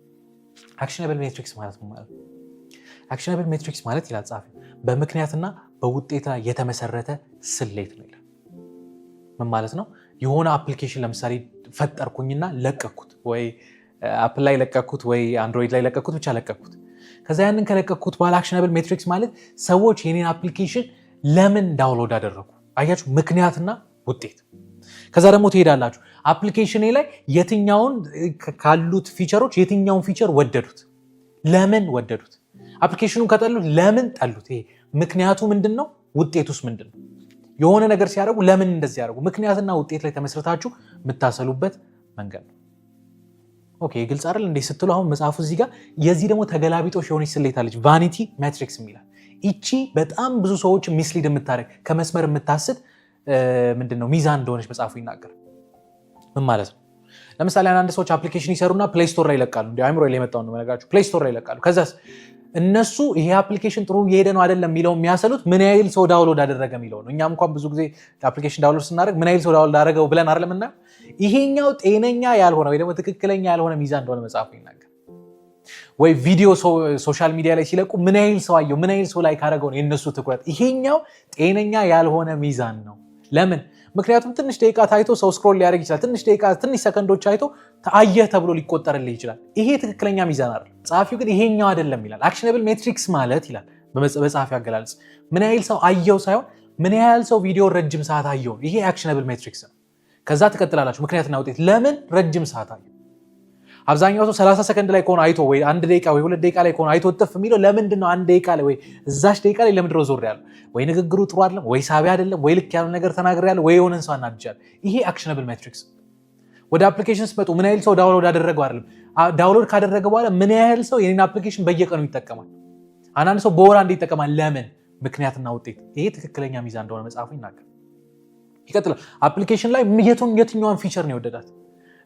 አክሽነብል ሜትሪክስ ማለት ነው ማለት አክሽነብል ሜትሪክስ ማለት ይላል ጸሐፊው በምክንያትና በውጤት ላይ የተመሰረተ ስሌት ነው ይላል። ምን ማለት ነው? የሆነ አፕሊኬሽን ለምሳሌ ፈጠርኩኝና ለቀኩት ወይ አፕል ላይ ለቀኩት ወይ አንድሮይድ ላይ ለቀኩት ብቻ ለቀኩት ከዛ ያንን ከለቀኩት በኋላ አክሽነብል ሜትሪክስ ማለት ሰዎች የኔን አፕሊኬሽን ለምን ዳውንሎድ አደረጉ አያችሁ ምክንያትና ውጤት ከዛ ደግሞ ትሄዳላችሁ አፕሊኬሽኔ ላይ የትኛውን ካሉት ፊቸሮች የትኛውን ፊቸር ወደዱት ለምን ወደዱት አፕሊኬሽኑን ከጠሉት ለምን ጠሉት ይሄ ምክንያቱ ምንድነው ውጤቱስ ምንድነው የሆነ ነገር ሲያደርጉ ለምን እንደዚህ ያደርጉ ምክንያትና ውጤት ላይ ተመስርታችሁ የምታሰሉበት መንገድ ነው ኦኬ ግልጽ አይደል እንዴ ስትሉ አሁን መጽሐፉ እዚህ ጋር የዚህ ደግሞ ተገላቢጦሽ የሆነች ስሌት አለች ቫኒቲ ሜትሪክስ የሚላል እቺ በጣም ብዙ ሰዎች ሚስሊድ የምታደርግ ከመስመር የምታስት ምንድነው ሚዛን እንደሆነች መጽሐፉ ይናገራል ምን ማለት ነው ለምሳሌ አንድ ሰዎች አፕሊኬሽን ይሰሩና ፕሌይ ስቶር ላይ ይለቃሉ እንዴ አይምሮ ላይ መጣው ነው መነጋችሁ ፕሌይ ስቶር ላይ ይለቃሉ ከዛስ እነሱ ይሄ አፕሊኬሽን ጥሩ እየሄደ ነው አይደለም የሚለው የሚያሰሉት ምን ያህል ሰው ዳውንሎድ አደረገ የሚለው ነው እኛም እንኳን ብዙ ጊዜ አፕሊኬሽን ዳውንሎድ ስናደርግ ምን ያህል ሰው ዳውንሎድ አደረገው ብለን አይደለምና ይሄኛው ጤነኛ ያልሆነ ወይ ደግሞ ትክክለኛ ያልሆነ ሚዛን እንደሆነ መጽሐፉ ይናገራል ወይ ቪዲዮ ሶሻል ሚዲያ ላይ ሲለቁ ምን ያህል ሰው አየው ምን ያህል ሰው ላይ ካደረገው ነው የነሱ ትኩረት ይሄኛው ጤነኛ ያልሆነ ሚዛን ነው ለምን ምክንያቱም ትንሽ ደቂቃ ታይቶ ሰው ስክሮል ሊያደርግ ይችላል ትንሽ ደቂቃ ትንሽ ሰከንዶች አይቶ ታየህ ተብሎ ሊቆጠርልህ ይችላል ይሄ ትክክለኛ ሚዛን አይደለም ጸሐፊው ግን ይሄኛው አይደለም ይላል አክሽነብል ሜትሪክስ ማለት ይላል በጸሐፊው አገላለጽ ምን ያህል ሰው አየው ሳይሆን ምን ያህል ሰው ቪዲዮ ረጅም ሰዓት አየው ይሄ አክሽነብል ሜትሪክስ ነው ከዛ ትቀጥላላችሁ ምክንያትና ውጤት ለምን ረጅም ሰዓት አየው አብዛኛው ሰው 30 ሰከንድ ላይ ከሆነ አይቶ ወይ 1 ደቂቃ ወይ 2 ደቂቃ ላይ ከሆነ አይቶ ጥፍ የሚለው ለምንድነው 1 ደቂቃ ላይ ወይ እዛሽ ደቂቃ ላይ ለምንድነው ዞር ያለው ወይ ንግግሩ ጥሩ አይደለም ወይ ሳቢ አይደለም ወይ ልክ ያለው ነገር ተናግር ያለው ወይ የሆነን ሰው አናድጃል ይሄ አክሽነብል ሜትሪክስ ወደ አፕሊኬሽን ስመጡ ምን ያህል ሰው ዳውንሎድ አደረገው አይደለም ዳውንሎድ ካደረገ በኋላ ምን ያህል ሰው የኔን አፕሊኬሽን በየቀኑ ይጠቀማል አንዳንድ ሰው በወር አንዴ ይጠቀማል ለምን ምክንያትና ውጤት ይሄ ትክክለኛ ሚዛን እንደሆነ መጽሐፉ ይናገራል ይቀጥላል አፕሊኬሽን ላይ የትኛውን ፊቸር ነው የወደዳት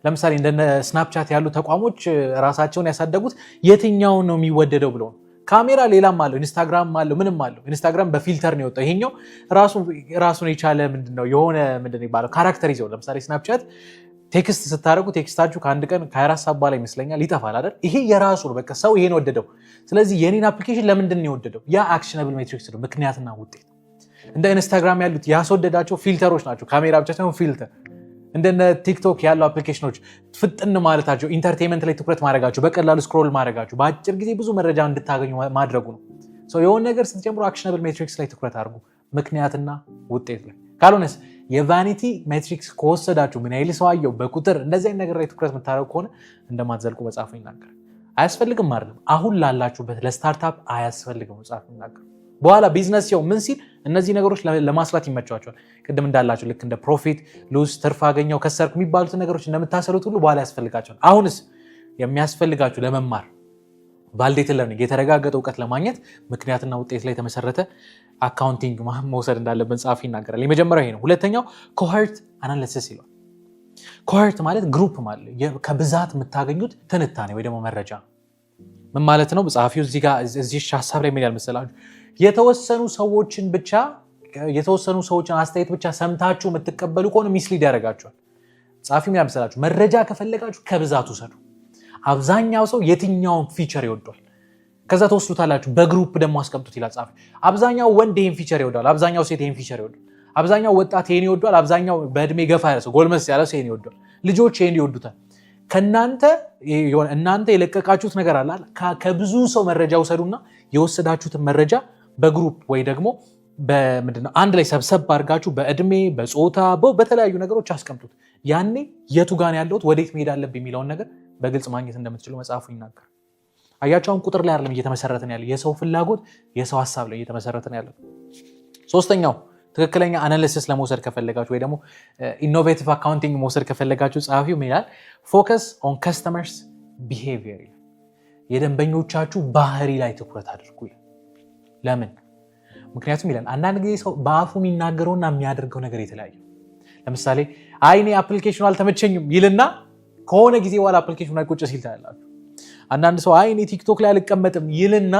ለምሳሌ እንደ ስናፕቻት ያሉ ተቋሞች ራሳቸውን ያሳደጉት የትኛውን ነው የሚወደደው ብለው ካሜራ ሌላም አለው ኢንስታግራም አለው ምንም አለው ኢንስታግራም በፊልተር ነው የወጣው ይሄኛው ራሱን የቻለ ምንድነው የሆነ ምንድነው ይባላል ካራክተር ይዘው ለምሳሌ ስናፕቻት ቴክስት ስታደርጉ ቴክስታችሁ ከአንድ ቀን ከ24 ሰዓት በኋላ ይመስለኛል ይጠፋል አይደል ይሄ የራሱ ነው በቃ ሰው ይሄን ወደደው ስለዚህ የኔን አፕሊኬሽን ለምንድን ነው የወደደው ያ አክሽነብል ሜትሪክስ ነው ምክንያትና ውጤት እንደ ኢንስታግራም ያሉት ያስወደዳቸው ፊልተሮች ናቸው ካሜራ ብቻ ሳይሆን ፊልተር እንደነ ቲክቶክ ያሉ አፕሊኬሽኖች ፍጥን ማለታቸው ኢንተርቴይንመንት ላይ ትኩረት ማድረጋቸው በቀላሉ ስክሮል ማድረጋቸው በአጭር ጊዜ ብዙ መረጃ እንድታገኙ ማድረጉ ነው የሆነ ነገር ስትጀምሩ አክሽነብል ሜትሪክስ ላይ ትኩረት አድርጉ ምክንያትና ውጤት ላይ ካልሆነስ የቫኒቲ ሜትሪክስ ከወሰዳችሁ ምን ያህል ሰው አየው በቁጥር እንደዚህ አይነት ነገር ላይ ትኩረት የምታደርጉ ከሆነ እንደማትዘልቁ መጽሐፉ ይናገራል አያስፈልግም አይደለም አሁን ላላችሁበት ለስታርታፕ አያስፈልግም መጽሐፉ ይናገራል በኋላ ቢዝነስ ሲሆን ምን ሲል እነዚህ ነገሮች ለማስላት ይመቻቸዋል ቅድም እንዳላችሁ ልክ እንደ ፕሮፊት ሉዝ ትርፍ አገኘው ከሰርኩ የሚባሉት ነገሮች እንደምታሰሉት ሁሉ በኋላ ያስፈልጋቸዋል አሁንስ የሚያስፈልጋችሁ ለመማር ቫሊዴትድ ለርኒንግ የተረጋገጠ እውቀት ለማግኘት ምክንያትና ውጤት ላይ የተመሰረተ አካውንቲንግ መውሰድ እንዳለብን ጸሐፊ ይናገራል የመጀመሪያው ይሄ ነው ሁለተኛው ኮሄርት አናሊሲስ ይላል ኮሄርት ማለት ግሩፕ ማለት ከብዛት የምታገኙት ትንታኔ ወይ ደግሞ መረጃ ምን ማለት ነው ጸሐፊው እዚህ ሐሳብ ላይ ምን ያህል መሰላችሁ የተወሰኑ ሰዎችን አስተያየት ብቻ ሰምታችሁ የምትቀበሉ ከሆነ ሚስሊድ ያደርጋችኋል ጸሐፊው ምን ያህል መሰላችሁ መረጃ ከፈለጋችሁ ከብዛቱ ሰዱ አብዛኛው ሰው የትኛውን ፊቸር ይወዷል ከዛ ተወስዱታላችሁ በግሩፕ ደግሞ አስቀምጡት ይላል ጸሐፊው አብዛኛው ወንድ ይሄን ፊቸር ይወዳል አብዛኛው ሴት ይሄን ፊቸር ይወዳል አብዛኛው ወጣት ይሄን ይወዳል አብዛኛው በእድሜ ገፋ ያለ ሰው ጎልመስ ያለ ሰው ይሄን ይወዳል ልጆች ይሄን ይወዱታል እናንተ የለቀቃችሁት ነገር አለ ከብዙ ሰው መረጃ ውሰዱና የወሰዳችሁትን መረጃ በግሩፕ ወይ ደግሞ በምንድነው አንድ ላይ ሰብሰብ አድርጋችሁ በእድሜ በጾታ በተለያዩ ነገሮች አስቀምጡት ያኔ የቱ ጋር ያለውት ወዴት መሄድ አለብኝ የሚለውን ነገር በግልጽ ማግኘት እንደምትችሉ መጽሐፉ ይናገራል አያቸውን ቁጥር ላይ አይደለም እየተመሰረተን ያለ የሰው ፍላጎት የሰው ሐሳብ ላይ እየተመሰረተን ያለ ሶስተኛው ትክክለኛ አናሊሲስ ለመውሰድ ከፈለጋችሁ ወይ ደግሞ ኢኖቬቲቭ አካውንቲንግ መውሰድ ከፈለጋችሁ ጸሐፊው ምን ይላል ፎከስ ኦን ከስተመርስ ቢሄቪየር የደንበኞቻችሁ ባህሪ ላይ ትኩረት አድርጉ ይላል ለምን ምክንያቱም ይላል አንዳንድ ጊዜ ሰው በአፉ የሚናገረውና የሚያደርገው ነገር የተለያየ ለምሳሌ አይኔ አፕሊኬሽኑ አልተመቸኝም ይልና ከሆነ ጊዜ በኋላ አፕሊኬሽኑ ላይ ቁጭ ሲል ታያላችሁ አንዳንድ ሰው አይኔ ቲክቶክ ላይ አልቀመጥም ይልና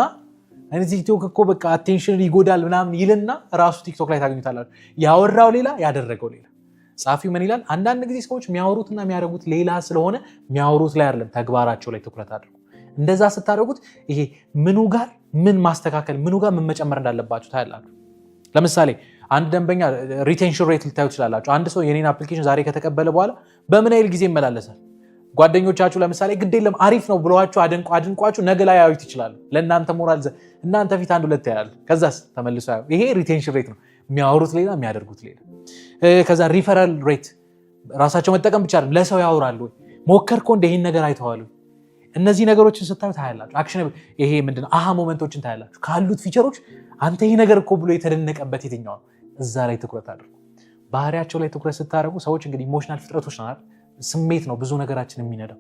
እኔ ቲክቶክ እኮ በቃ አቴንሽን ይጎዳል ምናምን ይልና ራሱ ቲክቶክ ላይ ታገኙታላችሁ ያወራው ሌላ ያደረገው ሌላ ጸሐፊው ምን ይላል አንዳንድ ጊዜ ሰዎች የሚያወሩትና የሚያደርጉት ሌላ ስለሆነ የሚያወሩት ላይ አይደለም ተግባራቸው ላይ ትኩረት አድርጉ እንደዛ ስታደርጉት ይሄ ምኑ ጋር ምን ማስተካከል ምኑ ጋር ምን መጨመር እንዳለባችሁ ታያላችሁ ለምሳሌ አንድ ደንበኛ ሪቴንሽን ሬት ልታዩ ትችላላችሁ። አንድ ሰው የኔን አፕሊኬሽን ዛሬ ከተቀበለ በኋላ በምን ያህል ጊዜ ይመላለሳል? ጓደኞቻችሁ ለምሳሌ ግድ የለም አሪፍ ነው ብለዋችሁ አድንቋችሁ ነገ ላይ ያዩት ይችላሉ። ለእናንተ ሞራል እናንተ ፊት አንድ ሁለት ያያሉ። ከዛስ ተመልሶ ያዩ። ይሄ ሪቴንሽን ሬት ነው። የሚያወሩት ሌላ የሚያደርጉት ሌላ። ከዛ ሪፈራል ሬት ራሳቸው መጠቀም ብቻ አይደለም፣ ለሰው ያወራሉ። ሞከርከው እንደ ይሄን ነገር አይተዋሉ። እነዚህ ነገሮችን ስታዩ ታያላችሁ። አክሽን ይሄ ምንድነው አሃ ሞመንቶችን ታያላችሁ። ካሉት ፊቸሮች አንተ ይሄ ነገር እኮ ብሎ የተደነቀበት የትኛው ነው? እዛ ላይ ትኩረት አድርጉ። ባህሪያቸው ላይ ትኩረት ስታደርጉ ሰዎች እንግዲህ ኢሞሽናል ፍጥረቶች ናቸው። ስሜት ነው ብዙ ነገራችን የሚነዳው።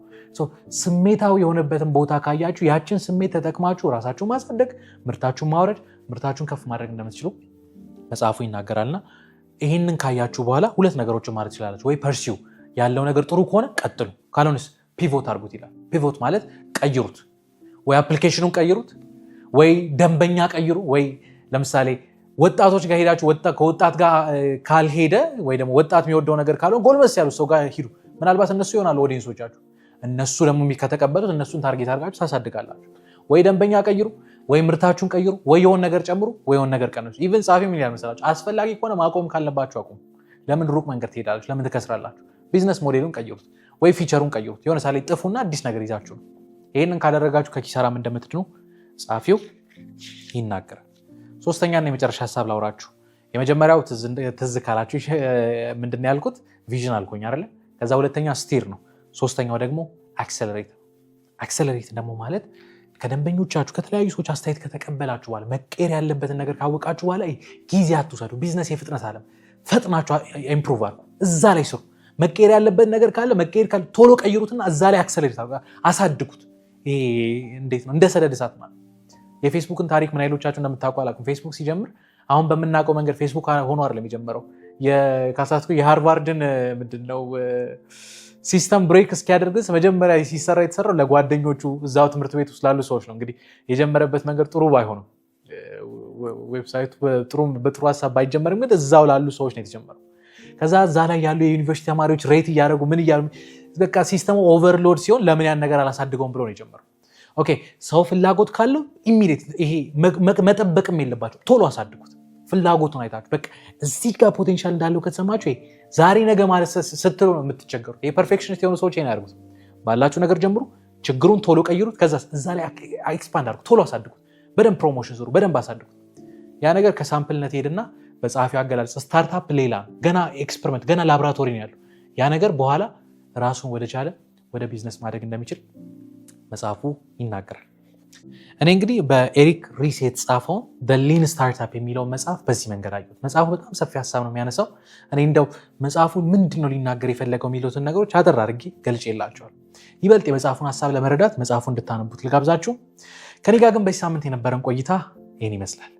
ስሜታዊ የሆነበትን ቦታ ካያችሁ ያችን ስሜት ተጠቅማችሁ ራሳችሁን ማሳደግ፣ ምርታችሁን ማውረድ፣ ምርታችሁን ከፍ ማድረግ እንደምትችሉ መጽሐፉ ይናገራልና ይህንን ካያችሁ በኋላ ሁለት ነገሮችን ማለት ትችላላችሁ። ወይ ፐርሲው ያለው ነገር ጥሩ ከሆነ ቀጥሉ፣ ካልሆነስ ፒቮት አድርጉት ይላል። ፒቮት ማለት ቀይሩት፣ ወይ አፕሊኬሽኑን ቀይሩት፣ ወይ ደንበኛ ቀይሩ። ወይ ለምሳሌ ወጣቶች ጋር ሄዳችሁ ከወጣት ጋር ካልሄደ ወይ ደግሞ ወጣት የሚወደው ነገር ካልሆነ ጎልመስ ያሉ ሰው ጋር ሂዱ። ምናልባት እነሱ ይሆናሉ ኦዲየንሶቻችሁ። እነሱ ደግሞ ከተቀበሉት እነሱን ታርጌት አድርጋችሁ ታሳድጋላችሁ። ወይ ደንበኛ ቀይሩ፣ ወይ ምርታችሁን ቀይሩ፣ ወይ የሆነ ነገር ጨምሩ፣ ወይ የሆነ ነገር ቀንሱ። ኢቨን ጻፊ ምን ይላል መሰላችሁ? አስፈላጊ ከሆነ ማቆም ካለባችሁ አቁሙ። ለምን ሩቅ መንገድ ትሄዳላችሁ? ለምን ትከስራላችሁ? ቢዝነስ ሞዴሉን ቀይሩት፣ ወይ ፊቸሩን ቀይሩት። የሆነ ሳሌ ጥፉና አዲስ ነገር ይዛችሁ ነው። ይህንን ካደረጋችሁ ከኪሳራም እንደምትድኑ ጻፊው ይናገራል። ሶስተኛና የመጨረሻ ሀሳብ ላውራችሁ። የመጀመሪያው ትዝ ካላችሁ ምንድን ነው ያልኩት? ቪዥን አልኩኝ አይደለ? ከዛ ሁለተኛ ስቲር ነው። ሶስተኛው ደግሞ አክሰለሬት። አክሰለሬት ደግሞ ማለት ከደንበኞቻችሁ ከተለያዩ ሰዎች አስተያየት ከተቀበላችሁ በኋላ መቀየር ያለበትን ነገር ካወቃችሁ በኋላ ጊዜ አትውሰዱ። ቢዝነስ የፍጥነት አለም፣ ፈጥናችሁ ኢምፕሩቭ አድርጉ። እዛ ላይ ስሩ። መቀየር ያለበት ነገር ካለ መቀየር ካለ ቶሎ ቀይሩትና እዛ ላይ አክሰለሬት አሳድጉት። ይሄ እንዴት ነው? እንደ ሰደድ እሳት ማለት። የፌስቡክን ታሪክ ምን ኃይሎቻችሁ እንደምታውቁ አላውቅም። ፌስቡክ ሲጀምር አሁን በምናውቀው መንገድ ፌስቡክ ሆኖ አይደለም የጀመረው። የካሳትኩ የሃርቫርድን ምንድነው ሲስተም ብሬክ እስኪያደርግ መጀመሪያ ሲሰራ የተሰራው ለጓደኞቹ እዛው ትምህርት ቤት ውስጥ ላሉ ሰዎች ነው። እንግዲህ የጀመረበት መንገድ ጥሩ ባይሆንም ዌብሳይቱ በጥሩ ሀሳብ ባይጀመርም ግን እዛው ላሉ ሰዎች ነው የተጀመረው። ከዛ እዛ ላይ ያሉ የዩኒቨርሲቲ ተማሪዎች ሬት እያደረጉ ምን እያሉ በቃ ሲስተሙ ኦቨርሎድ ሲሆን ለምን ያን ነገር አላሳድገውም ብሎ ነው የጀመረው። ኦኬ ሰው ፍላጎት ካለው ኢሚዲየት ይሄ መጠበቅም የለባቸው ቶሎ አሳድጉት። ፍላጎቱን አይታችሁ በቃ እዚህ ጋር ፖቴንሻል እንዳለው ከተሰማችሁ ዛሬ ነገ ማለት ስትሉ ነው የምትቸገሩት። የፐርፌክሽኒስት የሆኑ ሰዎች ይሄን ያደርጉት። ባላችሁ ነገር ጀምሩ፣ ችግሩን ቶሎ ቀይሩት፣ ከዛ እዛ ላይ ኤክስፓንድ አድርጉት፣ ቶሎ አሳድጉት፣ በደንብ ፕሮሞሽን ስሩ፣ በደንብ አሳድጉት። ያ ነገር ከሳምፕልነት ሄድና በጸሐፊው አገላለጽ ስታርታፕ ሌላ ገና ኤክስፐሪመንት ገና ላቦራቶሪ ነው ያለው። ያ ነገር በኋላ ራሱን ወደቻለ ወደ ቢዝነስ ማደግ እንደሚችል መጽሐፉ ይናገራል። እኔ እንግዲህ በኤሪክ ሪስ የተጻፈውን በሊን ስታርታፕ የሚለውን መጽሐፍ በዚህ መንገድ አየሁት። መጽሐፉ በጣም ሰፊ ሀሳብ ነው የሚያነሳው። እኔ እንደው መጽሐፉን ምንድን ነው ሊናገር የፈለገው የሚሉትን ነገሮች አጠር አድርጌ ገልጬላቸዋል። ይበልጥ የመጽሐፉን ሀሳብ ለመረዳት መጽሐፉ እንድታነቡት ልጋብዛችሁ። ከኔ ጋር ግን በዚህ ሳምንት የነበረን ቆይታ ይህን ይመስላል።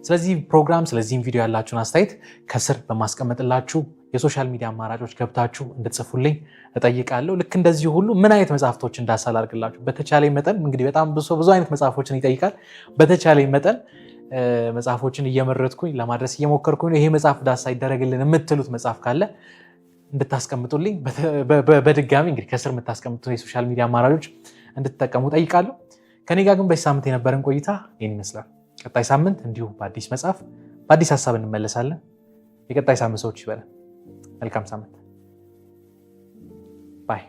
ስለዚህ ፕሮግራም ስለዚህም ቪዲዮ ያላችሁን አስተያየት ከስር በማስቀመጥላችሁ የሶሻል ሚዲያ አማራጮች ገብታችሁ እንድትጽፉልኝ እጠይቃለሁ። ልክ እንደዚህ ሁሉ ምን አይነት መጽሐፍቶች እንዳሳል አድርግላችሁ በተቻለኝ መጠን እንግዲህ በጣም ብዙ አይነት መጽሐፎችን ይጠይቃል። በተቻለኝ መጠን መጽሐፎችን እየመረጥኩኝ ለማድረስ እየሞከርኩኝ። ይሄ መጽሐፍ ዳሳ ይደረግልን የምትሉት መጽሐፍ ካለ እንድታስቀምጡልኝ በድጋሚ እንግዲህ ከስር የምታስቀምጡት የሶሻል ሚዲያ አማራጮች እንድትጠቀሙ ጠይቃለሁ። ከኔ ጋር ግን በዚህ ሳምንት የነበረን ቆይታ ይህን ይመስላል። ቀጣይ ሳምንት እንዲሁ በአዲስ መጽሐፍ በአዲስ ሀሳብ እንመለሳለን። የቀጣይ ሳምንት ሰዎች ይበለን። መልካም ሳምንት ባይ